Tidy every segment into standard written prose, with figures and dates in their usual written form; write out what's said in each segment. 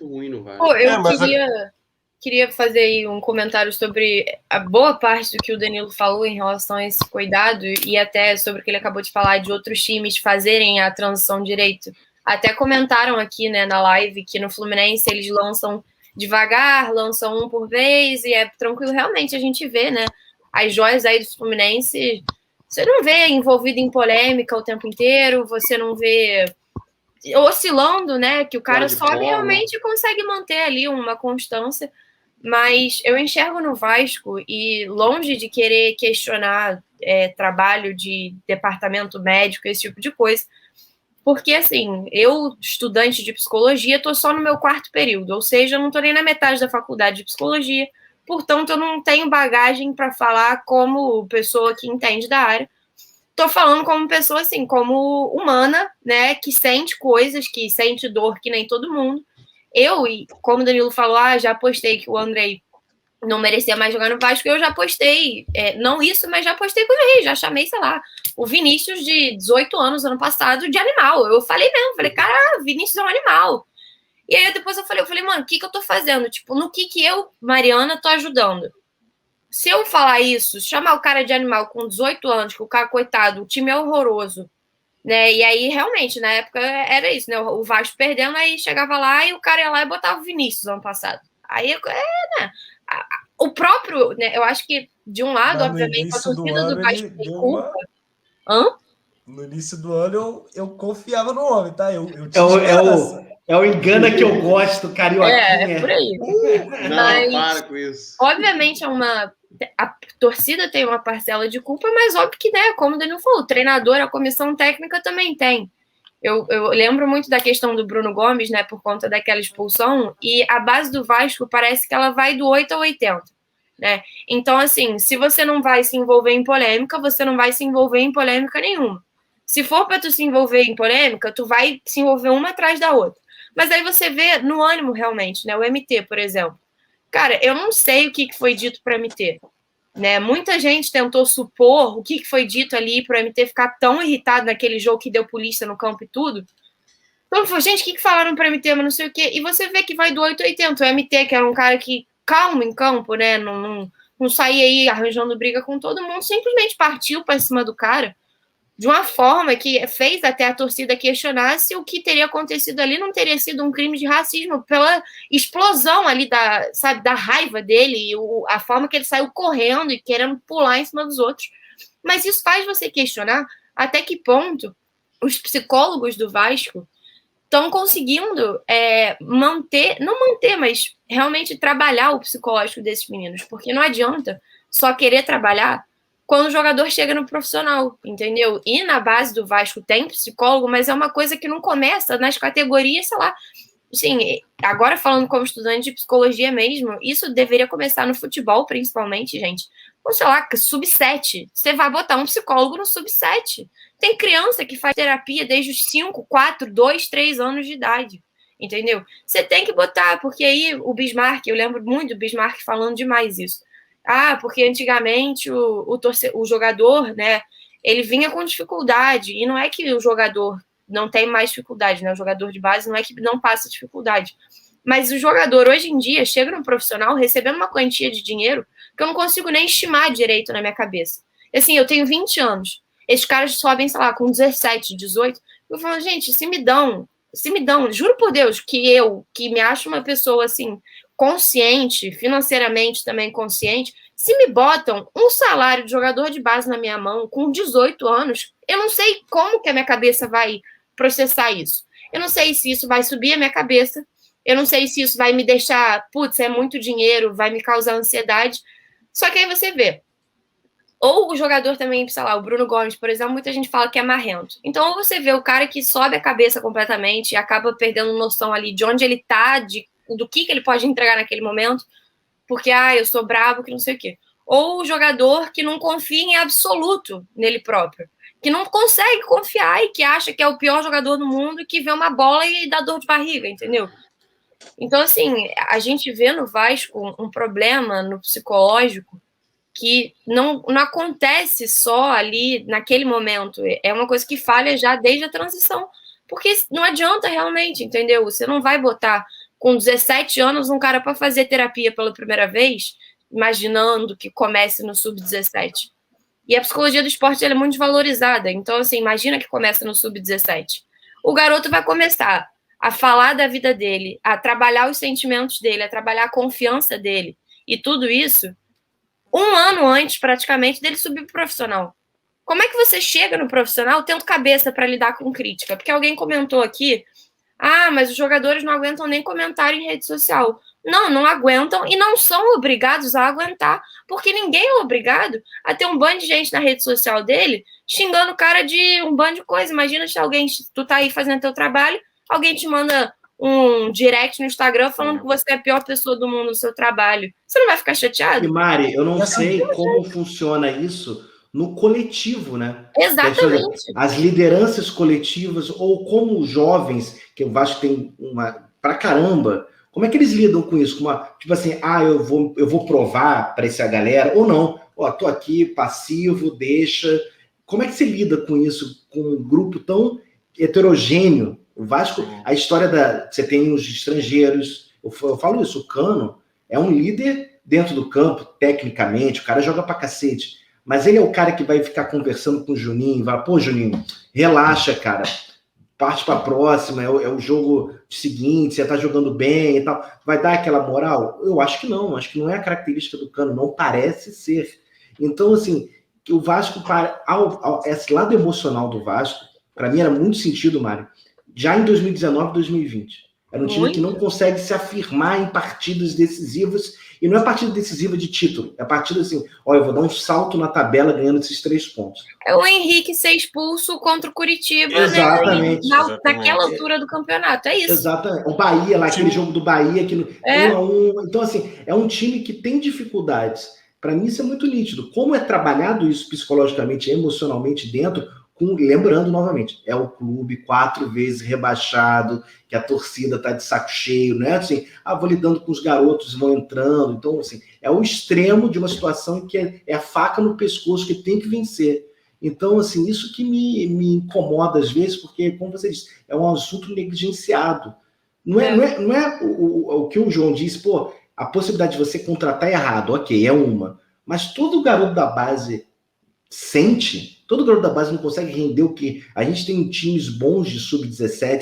ruim no Vasco. Pô, eu queria fazer aí um comentário sobre a boa parte do que o Danilo falou em relação a esse cuidado e até sobre o que ele acabou de falar de outros times fazerem a transição direito. Até comentaram aqui, né, na live que no Fluminense eles lançam devagar, lançam um por vez e é tranquilo. Realmente a gente vê, né, as joias aí do Fluminense, você não vê envolvido em polêmica o tempo inteiro, você não vê oscilando, né? Que o cara sobe e realmente consegue manter ali uma constância. Mas eu enxergo no Vasco e longe de querer questionar trabalho de departamento médico, esse tipo de coisa. Porque, assim, eu, estudante de psicologia, estou só no meu 4º período, ou seja, eu não estou nem na metade da faculdade de psicologia, portanto, eu não tenho bagagem para falar como pessoa que entende da área. Tô falando como pessoa, assim, como humana, né, que sente coisas, que sente dor que nem todo mundo. Eu, e como o Danilo falou, já postei que o Andrei não merecia mais jogar no Vasco, eu já postei, não isso, mas já postei com ele, já chamei, sei lá, o Vinícius de 18 anos, ano passado, de animal. Eu falei mesmo, falei, cara, Vinícius é um animal. E aí depois eu falei, mano, o que eu tô fazendo? Tipo, no que eu, Mariana, tô ajudando? Se eu falar isso, chamar o cara de animal com 18 anos, que o cara, coitado, o time é horroroso, né? E aí, realmente, na época era isso, né? O Vasco perdendo, aí chegava lá e o cara ia lá e botava o Vinícius ano passado. Aí, né? O próprio, né? Eu acho que, de um lado, Mas no obviamente, a início do torcida do ano Vasco ele tem deu culpa. uma. Hã? No início do ano eu confiava no homem, tá? Eu tinha esperança. É o engana que eu gosto, carioquinha. É por aí. Não, Mas, para com isso. obviamente, a torcida tem uma parcela de culpa, mas óbvio que, né, como o Danilo falou, o treinador, a comissão técnica também tem. Eu lembro muito da questão do Bruno Gomes, né, por conta daquela expulsão, e a base do Vasco parece que ela vai do 8 ao 80, né? Então, assim, se você não vai se envolver em polêmica, você não vai se envolver em polêmica nenhuma. Se for para tu se envolver em polêmica, tu vai se envolver uma atrás da outra. Mas aí você vê no ânimo realmente, né? O MT, por exemplo. Cara, eu não sei o que foi dito para MT, né? Muita gente tentou supor o que foi dito ali para o MT ficar tão irritado naquele jogo que deu polícia no campo e tudo. Então, falou, gente, o que falaram para o MT, mas não sei o quê. E você vê que vai do 880. O MT, que era um cara que calmo em campo, né? Não saía aí arranjando briga com todo mundo, simplesmente partiu para cima do cara de uma forma que fez até a torcida questionar se o que teria acontecido ali não teria sido um crime de racismo pela explosão ali da raiva dele e a forma que ele saiu correndo e querendo pular em cima dos outros. Mas isso faz você questionar até que ponto os psicólogos do Vasco estão conseguindo não manter, mas realmente trabalhar o psicológico desses meninos, porque não adianta só querer trabalhar quando o jogador chega no profissional, entendeu? E na base do Vasco tem psicólogo, mas é uma coisa que não começa nas categorias, sei lá. Sim, agora falando como estudante de psicologia mesmo, isso deveria começar no futebol, principalmente, gente. Ou sei lá, sub-7. Você vai botar um psicólogo no sub-7. Tem criança que faz terapia desde os 5, 4, 2, 3 anos de idade. Entendeu? Você tem que botar, porque aí o Bismarck, eu lembro muito do Bismarck falando demais isso. Porque antigamente o jogador, né, ele vinha com dificuldade, e não é que o jogador não tem mais dificuldade, né? O jogador de base não é que não passa dificuldade. Mas o jogador, hoje em dia, chega no profissional recebendo uma quantia de dinheiro que eu não consigo nem estimar direito na minha cabeça. Assim, eu tenho 20 anos. Esses caras sobem, sei lá, com 17, 18. Eu falo, gente, se me dão, juro por Deus, que me acho uma pessoa, assim, consciente, financeiramente também consciente, se me botam um salário de jogador de base na minha mão com 18 anos, eu não sei como que a minha cabeça vai processar isso. Eu não sei se isso vai subir a minha cabeça, eu não sei se isso vai me deixar, putz, é muito dinheiro, vai me causar ansiedade. Só que aí você vê, ou o jogador também, sei lá, o Bruno Gomes, por exemplo, muita gente fala que é marrento. Então, ou você vê o cara que sobe a cabeça completamente e acaba perdendo noção ali de onde ele tá, do que ele pode entregar naquele momento, porque, eu sou brabo, que não sei o quê. Ou o jogador que não confia em absoluto nele próprio, que não consegue confiar e que acha que é o pior jogador do mundo e que vê uma bola e dá dor de barriga, entendeu? Então, assim, a gente vê no Vasco um problema no psicológico que não acontece só ali naquele momento. É uma coisa que falha já desde a transição. Porque não adianta realmente, entendeu? Você não vai botar com 17 anos, um cara para fazer terapia pela primeira vez, imaginando que comece no sub-17. E a psicologia do esporte ela é muito desvalorizada. Então, assim, imagina que começa no sub-17. O garoto vai começar a falar da vida dele, a trabalhar os sentimentos dele, a trabalhar a confiança dele. E tudo isso 1 ano antes, praticamente, dele subir pro profissional. Como é que você chega no profissional tendo cabeça para lidar com crítica? Porque alguém comentou aqui, mas os jogadores não aguentam nem comentário em rede social. Não aguentam e não são obrigados a aguentar, porque ninguém é obrigado a ter um bando de gente na rede social dele xingando o cara de um bando de coisa. Imagina se tu tá aí fazendo teu trabalho, alguém te manda um direct no Instagram falando que você é a pior pessoa do mundo no seu trabalho. Você não vai ficar chateado? E Mari, eu não sei como funciona isso no coletivo, né? Exatamente. As lideranças coletivas, ou como os jovens, que o Vasco tem uma pra caramba, como é que eles lidam com isso? Tipo assim, eu vou provar para essa galera, ou não, tô aqui, passivo, deixa. Como é que você lida com isso, com um grupo tão heterogêneo? O Vasco, a história você tem os estrangeiros, eu falo isso, o Cano é um líder dentro do campo, tecnicamente, o cara joga pra cacete, mas ele é o cara que vai ficar conversando com o Juninho, vai, pô, Juninho, relaxa, cara, parte pra próxima, é o jogo seguinte, você tá jogando bem e tal, vai dar aquela moral? Eu acho que não é a característica do Cano, não parece ser. Então, assim, o Vasco, esse lado emocional do Vasco, para mim era muito sentido, Mário, já em 2019, 2020. Era um time que não consegue se afirmar em partidas decisivas, e não é partida decisiva de título, é partida assim, eu vou dar um salto na tabela ganhando esses 3 pontos. É o Henrique ser expulso contra o Curitiba, exatamente, né? Naquela altura do campeonato, é isso. Exatamente. O Bahia, lá, aquele jogo do Bahia, que 1-1. Então, assim, é um time que tem dificuldades. Para mim, isso é muito nítido. Como é trabalhado isso psicologicamente, emocionalmente dentro, lembrando novamente, é o clube 4 vezes rebaixado, que a torcida tá de saco cheio, não é assim, vou lidando com os garotos, vão entrando. Então, assim, é o extremo de uma situação que é a faca no pescoço que tem que vencer. Então, assim, isso que me incomoda às vezes, porque, como você disse, é um assunto negligenciado. Não é o que o João disse, a possibilidade de você contratar errado, ok, é uma. Mas todo garoto da base sente, todo garoto da base não consegue render o que... A gente tem times bons de sub-17,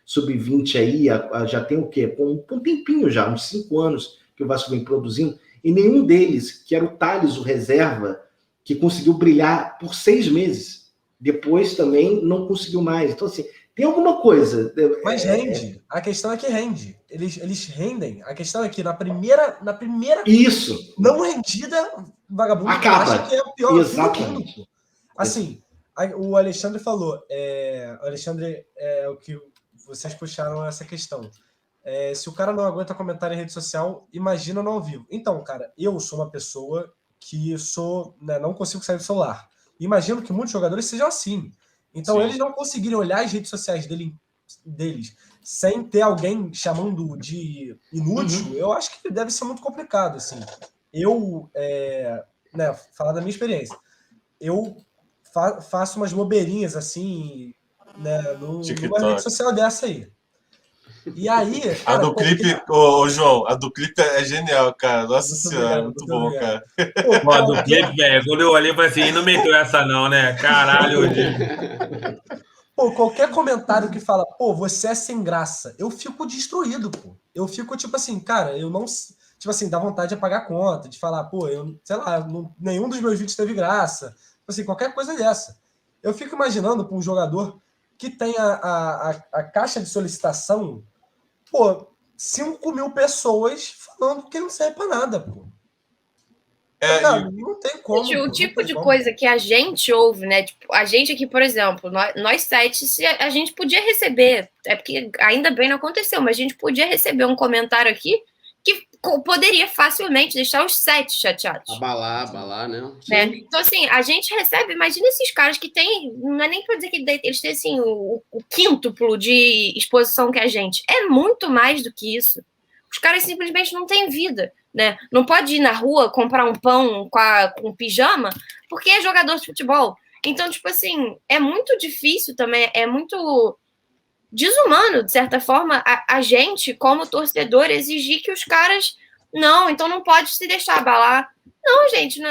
sub-20 aí, já tem o quê? Com um tempinho já, uns 5 anos que o Vasco vem produzindo, e nenhum deles, que era o Thales, o reserva, que conseguiu brilhar por 6 meses. Depois também não conseguiu mais. Então, assim, tem alguma coisa. Mas rende. A questão é que rende. Eles rendem. A questão é que na primeira isso. Não rendida, vagabundo acaba. Acha que é o pior. Exatamente. Assim, o Alexandre falou. O Alexandre é o que vocês puxaram essa questão. Se o cara não aguenta comentar em rede social, imagina no ao vivo. Então, cara, eu sou uma pessoa que não consigo sair do celular. Imagino que muitos jogadores sejam assim. Então, eles não conseguirem olhar as redes sociais deles sem ter alguém chamando de inútil, eu acho que deve ser muito complicado. Assim. Eu, falar da minha experiência, eu faço umas bobeirinhas assim, numa rede social dessa aí. E aí. Cara, a do clipe, João, a do clipe é genial, cara. Nossa senhora, muito bom, cara. A do clipe, velho, quando eu olhei, eu falei assim, não meteu essa não, né? Caralho. Qualquer comentário que fala, você é sem graça, eu fico destruído, Eu fico tipo assim, cara, eu não. Tipo assim, dá vontade de pagar a conta, de falar, eu, sei lá, nenhum dos meus vídeos teve graça. Tipo assim, qualquer coisa dessa. Eu fico imaginando para um jogador que tem a caixa de solicitação. 5.000 pessoas falando que não serve pra nada, Cara, não tem como. Gente, o tipo de coisa que a gente ouve, né? Tipo, a gente aqui, por exemplo, nós 7, a gente podia receber, porque ainda bem não aconteceu, mas a gente podia receber um comentário aqui que poderia facilmente deixar os 7 chateados. Abalar, né? Então, assim, a gente recebe, imagina esses caras que tem, não é nem pra dizer que eles têm, assim, o quíntuplo de exposição que a gente. É muito mais do que isso. Os caras simplesmente não têm vida, né? Não pode ir na rua comprar um pão com pijama, porque é jogador de futebol. Então, tipo assim, é muito difícil também, é muito desumano, de certa forma, a gente, como torcedor, exigir que os caras... Não, então não pode se deixar abalar. Não, gente,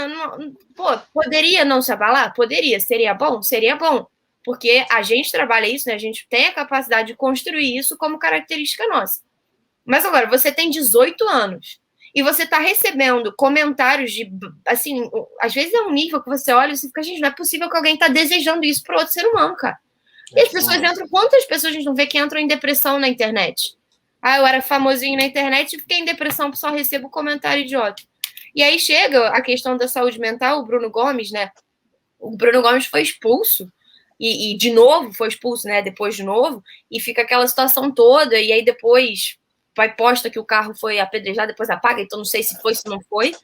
pô, poderia não se abalar? Poderia. Seria bom? Seria bom. Porque a gente trabalha isso, né? A gente tem a capacidade de construir isso como característica nossa. Mas agora, você tem 18 anos e você está recebendo comentários de, assim, às vezes é um nível que você olha e você fica, gente, não é possível que alguém está desejando isso para outro ser humano, cara. E as pessoas entram, quantas pessoas a gente não vê que entram em depressão na internet? Ah, eu era famosinho na internet e fiquei em depressão porque só recebo comentário idiota. E aí chega a questão da saúde mental, o Bruno Gomes, né? O Bruno Gomes foi expulso e de novo foi expulso, né? Depois de novo, e fica aquela situação toda, e aí depois vai posta que o carro foi apedrejado, depois apaga, então não sei se foi, se não foi.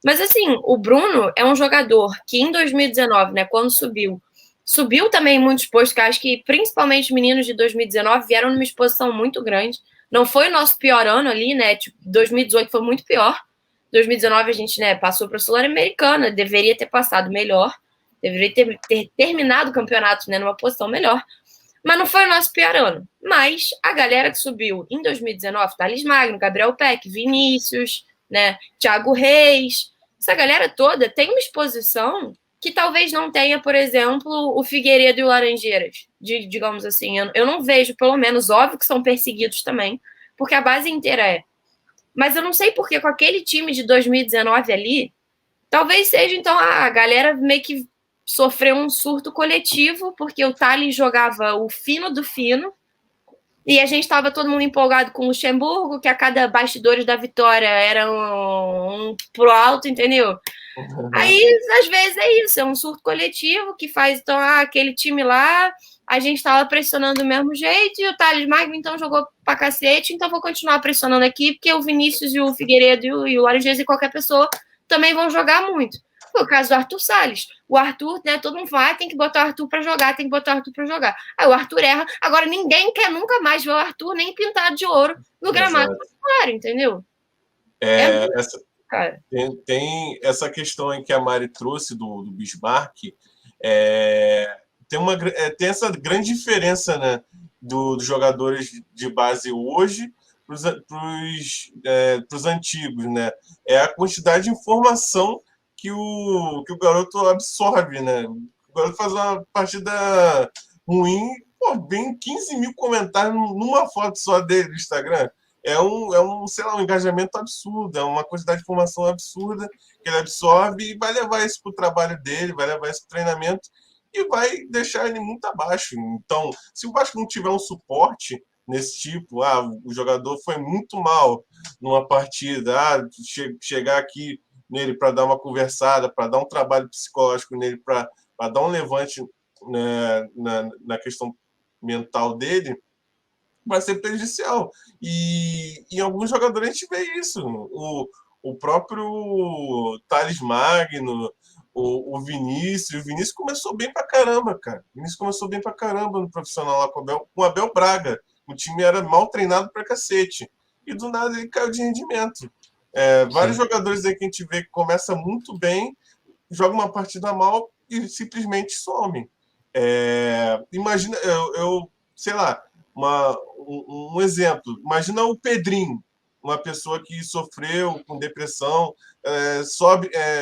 Mas assim, o Bruno é um jogador que em 2019, né, quando subiu também em muitos postos, que acho que principalmente os meninos de 2019 vieram numa exposição muito grande. Não foi o nosso pior ano ali, né? Tipo, 2018 foi muito pior. 2019 a gente, né, passou para a Sul-Americana, deveria ter passado melhor, deveria ter terminado o campeonato, né, numa posição melhor. Mas não foi o nosso pior ano. Mas a galera que subiu em 2019, Thales Magno, Gabriel Peck, Vinícius, né, Thiago Reis, essa galera toda tem uma exposição que talvez não tenha, por exemplo, o Figueiredo e o Laranjeiras, digamos assim. Eu não vejo, pelo menos, óbvio que são perseguidos também, porque a base inteira é. Mas eu não sei porque com aquele time de 2019 ali, talvez seja, então, a galera meio que sofreu um surto coletivo, porque o Thales jogava o fino do fino, e a gente estava todo mundo empolgado com o Luxemburgo, que a cada bastidores da vitória era um pro alto, entendeu? Aí, às vezes, é isso, é um surto coletivo que faz, então, aquele time lá, a gente estava pressionando do mesmo jeito, e o Thales Magno, então, jogou pra cacete, então vou continuar pressionando aqui, porque o Vinícius e o Figueiredo e o Laranjeiras e qualquer pessoa também vão jogar muito. Foi o caso do Arthur Salles. O Arthur, né, todo mundo fala, tem que botar o Arthur pra jogar, tem que botar o Arthur pra jogar. Aí o Arthur erra, agora ninguém quer nunca mais ver o Arthur nem pintado de ouro no gramado do Claro, entendeu? Cara. Tem essa questão aí que a Mari trouxe do Bismarck, tem essa grande diferença, né, dos jogadores de base hoje para os antigos, né? É a quantidade de informação que o garoto absorve, né? O garoto faz uma partida ruim, pô, vem 15 mil comentários numa foto só dele no Instagram. Sei lá, um engajamento absurdo, é uma quantidade de informação absurda que ele absorve e vai levar isso para o trabalho dele, vai levar isso para o treinamento e vai deixar ele muito abaixo. Então, se o Vasco não tiver um suporte nesse tipo, o jogador foi muito mal numa partida, chegar aqui nele para dar uma conversada, para dar um trabalho psicológico nele, para dar um levante, né, na questão mental dele, vai ser prejudicial. E em alguns jogadores a gente vê isso. O próprio Thales Magno, o Vinícius. O Vinícius começou bem pra caramba, cara. O Vinícius começou bem pra caramba no profissional lá com o Abel Braga. O time era mal treinado pra cacete. E do nada ele caiu de rendimento. Vários jogadores aí que a gente vê que começa muito bem, joga uma partida mal e simplesmente some. Imagina, sei lá, um exemplo. Imagina o Pedrinho, uma pessoa que sofreu com depressão,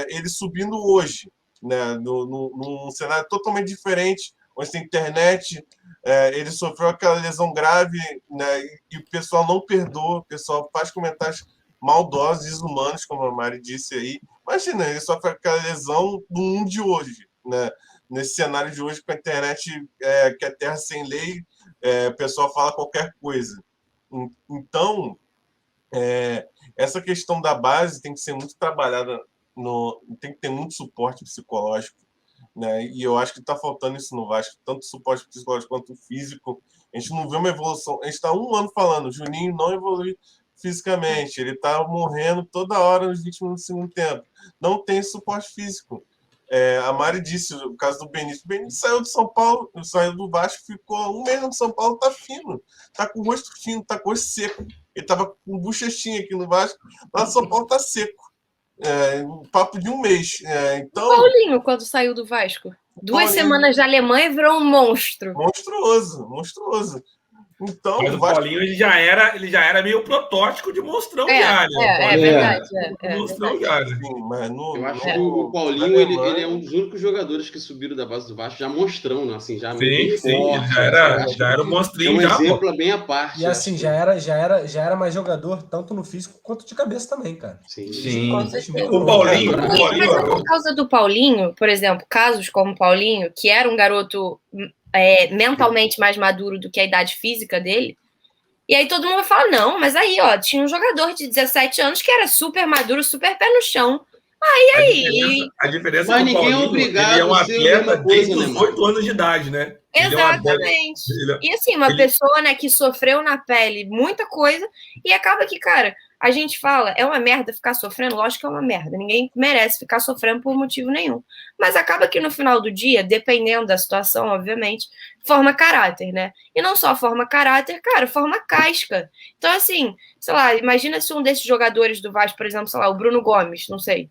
ele subindo hoje, né, num cenário totalmente diferente, onde tem internet, ele sofreu aquela lesão grave, né, e o pessoal não perdoa, o pessoal faz comentários maldosos, desumanos, como a Mari disse aí. Imagina, ele sofre aquela lesão no mundo de hoje, né? Nesse cenário de hoje, com a internet, que é terra sem lei, o pessoal fala qualquer coisa. Então, essa questão da base tem que ser muito trabalhada, tem que ter muito suporte psicológico, né? E eu acho que está faltando isso no Vasco, tanto suporte psicológico quanto físico. A gente não vê uma evolução. A gente está 1 ano falando, o Juninho não evolui fisicamente, ele está morrendo toda hora nos 20 minutos do segundo tempo. Não tem suporte físico. A Mari disse o caso do Benítez. O Benítez saiu de São Paulo, saiu do Vasco, ficou 1 mês no São Paulo, tá fino, tá com o rosto fino, tá com o rosto seco. Ele tava com bochechinha aqui no Vasco, lá no São Paulo tá seco. Um papo de 1 mês. Então, Paulinho, quando saiu do Vasco, 2 semanas de Alemanha, virou um monstro. Monstruoso. Então, Mas o Paulinho ele já era meio protótipo de monstrão já, né? É verdade. Monstrão já, né? Sim, mas Eu acho que o Paulinho ele é um dos únicos jogadores que subiram da base do Vasco já monstrão, né? Assim, já bem Sim, ele forte. já era um É monstrinho um já, exemplo bem à parte. E assim, já era mais jogador, tanto no físico quanto de cabeça também, cara. Sim. Com certeza. O Paulinho, Mas é por causa do Paulinho, por exemplo, casos como o Paulinho, que era um garoto mentalmente mais maduro do que a idade física dele, e aí todo mundo vai falar, não, mas aí, ó, tinha um jogador de 17 anos que era super maduro, super pé no chão. A diferença Mas é que o ninguém é Paulinho, obrigado ele é um a ser a mesma atleta coisa, desde né, os mano? 8 anos de idade, né? Exatamente. E assim, uma pessoa, né, que sofreu na pele muita coisa e acaba que, cara, a gente fala, é uma merda ficar sofrendo, lógico que é uma merda, ninguém merece ficar sofrendo por motivo nenhum. Mas acaba que no final do dia, dependendo da situação, obviamente, forma caráter, né? E não só forma caráter, cara, forma casca. Então, assim, sei lá, imagina se um desses jogadores do Vasco, por exemplo, sei lá, o Bruno Gomes, não sei,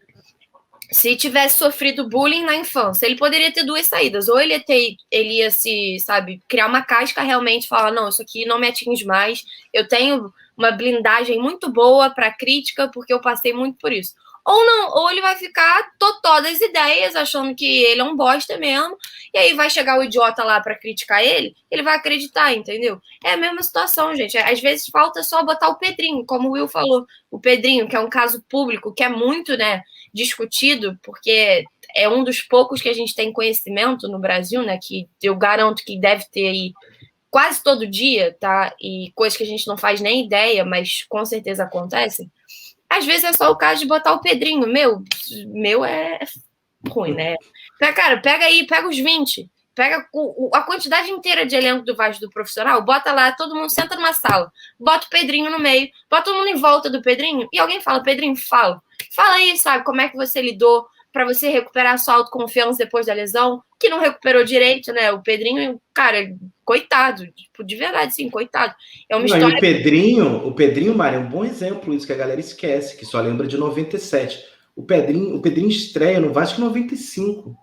se tivesse sofrido bullying na infância, ele poderia ter duas saídas. Ou ele ia se, sabe, criar uma casca realmente, falar, não, isso aqui não me atinge mais, eu tenho uma blindagem muito boa para crítica, porque eu passei muito por isso. Ou não, ou ele vai ficar totó das ideias, achando que ele é um bosta mesmo, e aí vai chegar o idiota lá para criticar ele vai acreditar, entendeu? É a mesma situação, gente. Às vezes falta só botar o Pedrinho, como o Will falou. O Pedrinho, que é um caso público, que é muito, né, discutido, porque é um dos poucos que a gente tem conhecimento no Brasil, né, que eu garanto que deve ter aí quase todo dia, tá? E coisas que a gente não faz nem ideia, mas com certeza acontecem. Às vezes é só o caso de botar o Pedrinho. Meu é ruim, né? Cara, pega os 20. Pega a quantidade inteira de elenco do Vasco do profissional, bota lá, todo mundo senta numa sala, bota o Pedrinho no meio, bota todo mundo em volta do Pedrinho, e alguém fala, Pedrinho, fala aí, sabe, como é que você lidou para você recuperar a sua autoconfiança depois da lesão, que não recuperou direito, né? O Pedrinho, cara, coitado, tipo, de verdade, sim, coitado. É uma história. O Pedrinho, Mário, é um bom exemplo, isso que a galera esquece, que só lembra de 97. O Pedrinho estreia no Vasco em 95.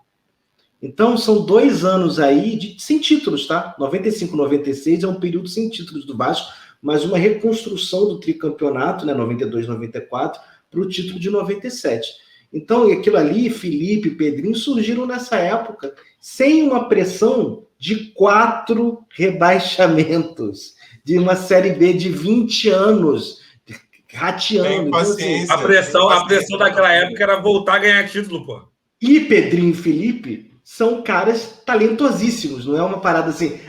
Então, são 2 anos aí sem títulos, tá? 95, 96 é um período sem títulos do Vasco, mas uma reconstrução do tricampeonato, né? 92, 94, para o título de 97. Então, aquilo ali, Felipe, Pedrinho, surgiram nessa época, sem uma pressão de 4 rebaixamentos, de uma Série B de 20 anos, rateando. Então, assim, a pressão daquela época era voltar a ganhar título, pô. E Pedrinho e Felipe são caras talentosíssimos, não é uma parada assim.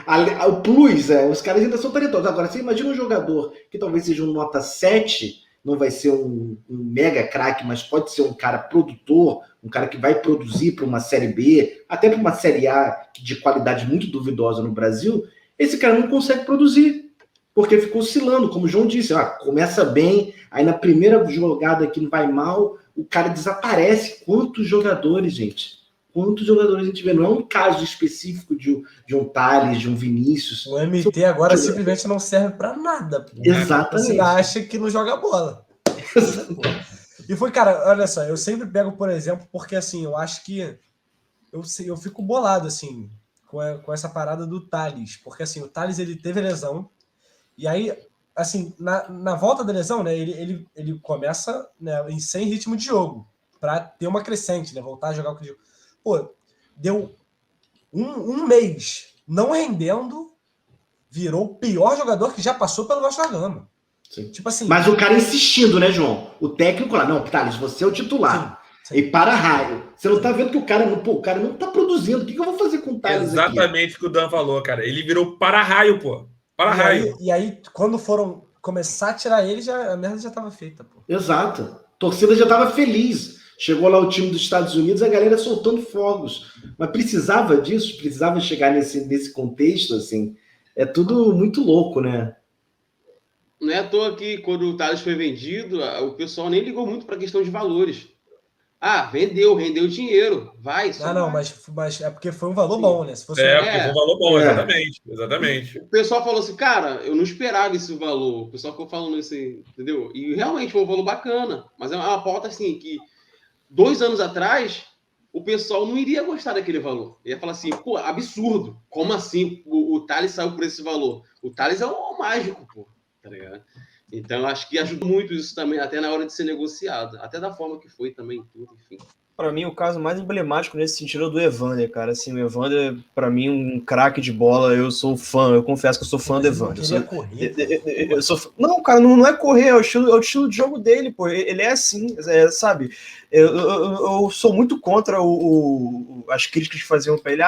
O plus, os caras ainda são talentosos. Agora, você imagina um jogador que talvez seja um nota 7, não vai ser um mega craque, mas pode ser um cara produtor, um cara que vai produzir para uma Série B, até para uma Série A de qualidade muito duvidosa no Brasil. Esse cara não consegue produzir, porque ficou oscilando, como o João disse. Começa bem, aí na primeira jogada que não vai mal, o cara desaparece. Quantos jogadores, gente? Quantos jogadores a gente vê? Não é um caso específico de um Thales, de um Vinícius. O MT agora simplesmente não serve para nada. Pô. Exatamente. Você acha que não joga bola. E foi, cara, olha só, eu sempre pego, por exemplo, porque assim, eu acho que eu fico bolado, assim, com essa parada do Thales. Porque assim, o Thales, ele teve lesão, e aí, assim, na volta da lesão, né, ele começa, né, sem ritmo de jogo, para ter uma crescente, né, voltar a jogar o que jogo. Pô, deu um mês não rendendo, virou o pior jogador que já passou pelo Vasco da Gama. Tipo assim, mas o cara insistindo, né, João? O técnico lá, não, Thales, você é o titular. Sim. E para raio. Você não tá vendo que o cara não tá produzindo. O que eu vou fazer com o Thales aqui? Exatamente o que o Dan falou, cara. Ele virou para-raio, pô. Para-raio. E aí, quando foram começar a tirar ele, a merda já tava feita, pô. Exato. A torcida já tava feliz. Chegou lá o time dos Estados Unidos, a galera soltando fogos. Mas precisava disso? Precisava chegar nesse contexto, assim? É tudo muito louco, né? Não é à toa que quando o Thales foi vendido, o pessoal nem ligou muito para a questão de valores. Rendeu dinheiro, vai. Não, mas é porque foi um valor bom, né? Se fosse porque foi um valor bom, exatamente. O pessoal falou assim, cara, eu não esperava esse valor. O pessoal ficou falando isso, entendeu? E realmente foi um valor bacana. Mas é uma pauta assim, que 2 anos atrás, o pessoal não iria gostar daquele valor. Ia falar assim, pô, absurdo. Como assim o Thales saiu por esse valor? O Thales é um mágico, pô, tá ligado? Então, eu acho que ajudou muito isso também, até na hora de ser negociado. Até da forma que foi também, tudo, enfim. Para mim, o caso mais emblemático nesse sentido é o do Evander, cara. Assim, o Evander, para mim, um craque de bola. Eu sou fã, eu confesso que eu sou fã do Evander. Não, cara, não é correr, é o estilo de jogo dele, pô. Ele é assim, sabe? Eu sou muito contra as críticas que faziam pra ele.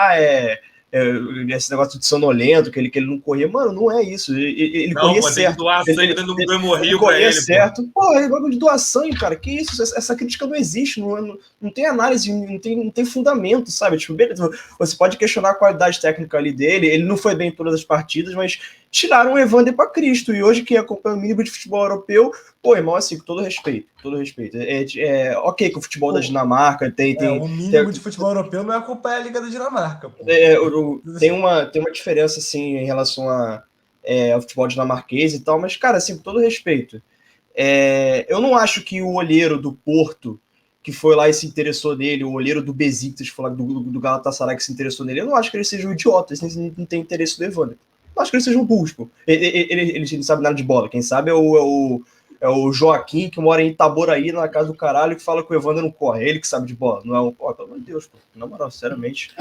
Esse negócio de sonolento, que ele não corria. Mano, não é isso. Ele Não, corria pô, tem que certo. doar sangue dando um hemorrio pra corria ele, certo. Pô, é bagulho de doar sangue, cara. Que isso? Essa crítica não existe. Não tem análise, não tem fundamento, sabe? Tipo, beleza, você pode questionar a qualidade técnica ali dele. Ele não foi bem em todas as partidas, mas tiraram o Evander pra Cristo. E hoje, quem acompanha o mínimo de futebol europeu, pô, irmão, assim, com todo respeito. Ok que o futebol da Dinamarca tem o mínimo de futebol europeu não é acompanhar a Liga da Dinamarca, pô. Tem uma diferença, assim, em relação ao futebol dinamarquês e tal, mas, cara, assim, com todo respeito, eu não acho que o olheiro do Porto, que foi lá e se interessou nele, o olheiro do Besiktas, do Galatasaray, que se interessou nele, eu não acho que eles sejam idiotas, eles não têm interesse do Evander. Eu acho que eles sejam burros, pô. Eles não sabem nada de bola. Quem sabe é o Joaquim, que mora em Itaboraí, na casa do caralho, que fala que o Evander não corre. Ele que sabe de bola. Não é um... Pô, pelo amor de Deus, pô. Na moral, sinceramente.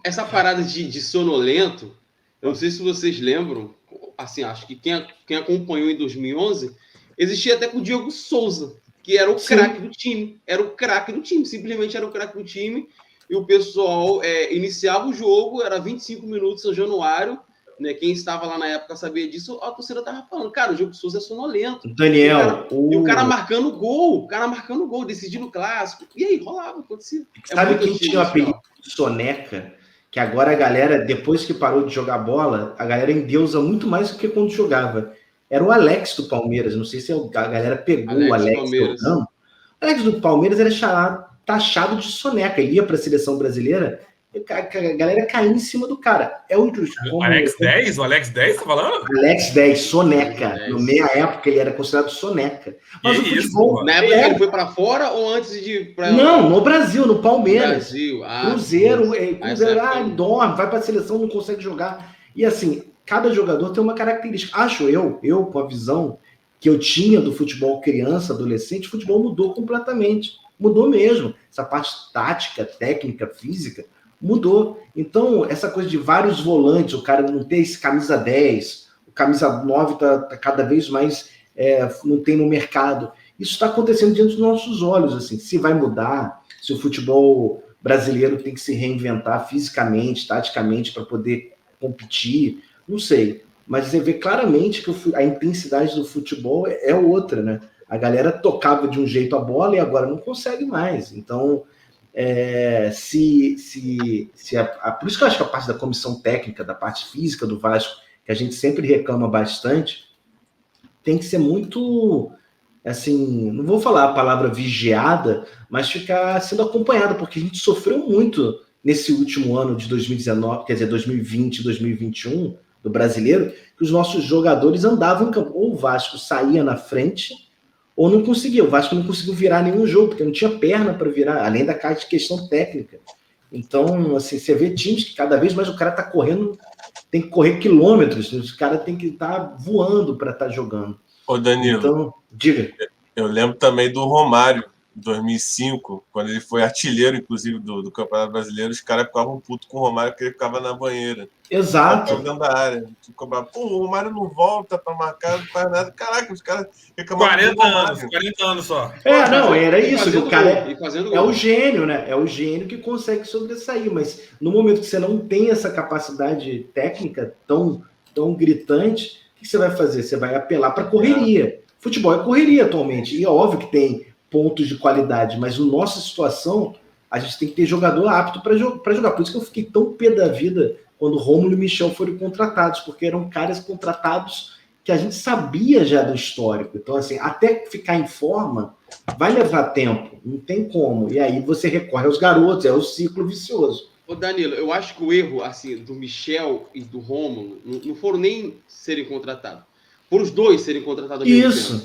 Essa parada de sonolento, eu não sei se vocês lembram, assim, acho que quem acompanhou em 2011, existia até com o Diego Souza, que era o craque do time. Era o craque do time, simplesmente era o craque do time. E o pessoal iniciava o jogo, era 25 minutos São Januário, né? Quem estava lá na época sabia disso, a torcida tava falando, cara, o Diego Souza é sonolento. Daniel, e o cara marcando gol, decidindo o clássico. E aí, rolava, acontecia. Sabe quem tinha o apelido de Soneca? Que agora a galera, depois que parou de jogar bola, a galera endeusa muito mais do que quando jogava. Era o Alex do Palmeiras, não sei se a galera pegou o Alex jogando. O Alex do Palmeiras era taxado de soneca, ele ia para a seleção brasileira, a galera caía em cima do cara. O Alex 10? O Alex 10, tá falando? Alex 10, soneca. No meia época ele era considerado soneca. Mas o futebol... Na época ele foi para fora ou antes de... Não, no Brasil, no Palmeiras. Cruzeiro, ele dorme, vai para a seleção, não consegue jogar. E assim, cada jogador tem uma característica. Acho eu com a visão que eu tinha do futebol criança, adolescente, o futebol mudou completamente. Mudou mesmo. Essa parte tática, técnica, física, mudou. Então, essa coisa de vários volantes, o cara não ter esse camisa 10, o camisa 9 tá cada vez mais não tem no mercado. Isso está acontecendo diante dos nossos olhos, assim. Se vai mudar, se o futebol brasileiro tem que se reinventar fisicamente, taticamente, para poder competir, não sei. Mas você vê claramente que a intensidade do futebol é outra, né? A galera tocava de um jeito a bola e agora não consegue mais. Então, por isso que eu acho que a parte da comissão técnica, da parte física do Vasco, que a gente sempre reclama bastante, tem que ser muito, assim, não vou falar a palavra vigiada, mas ficar sendo acompanhada, porque a gente sofreu muito nesse último ano de 2019, quer dizer, 2020, 2021, do brasileiro, que os nossos jogadores andavam em campo, ou o Vasco saía na frente, ou não conseguia. O Vasco não conseguiu virar nenhum jogo, porque não tinha perna para virar, além da questão técnica. Então, assim, você vê times que cada vez mais o cara tá correndo, tem que correr quilômetros, os caras tem que estar voando para estar jogando. Ô, Danilo, então, diga. Eu lembro também do Romário, em 2005, quando ele foi artilheiro, inclusive, do Campeonato Brasileiro, os caras ficavam putos com o Romário porque ele ficava na banheira. Exato. Ficava dentro da área. Pô, o Romário não volta para marcar, não faz nada. Caraca, os caras reclamavam 40 anos só. Era isso. O cara é o gênio, né? É o gênio que consegue sobressair. Mas no momento que você não tem essa capacidade técnica tão gritante, o que você vai fazer? Você vai apelar para correria. Futebol é correria atualmente. E é óbvio que tem pontos de qualidade, mas na nossa situação, a gente tem que ter jogador apto para jogar. Por isso que eu fiquei tão pé da vida quando Rômulo e Michel foram contratados, porque eram caras contratados que a gente sabia já do histórico. Então, assim, até ficar em forma, vai levar tempo, não tem como. E aí você recorre aos garotos, é o ciclo vicioso. Ô Danilo, eu acho que o erro assim, do Michel e do Rômulo não foram nem serem contratados. Por os dois serem contratados ao mesmo tempo.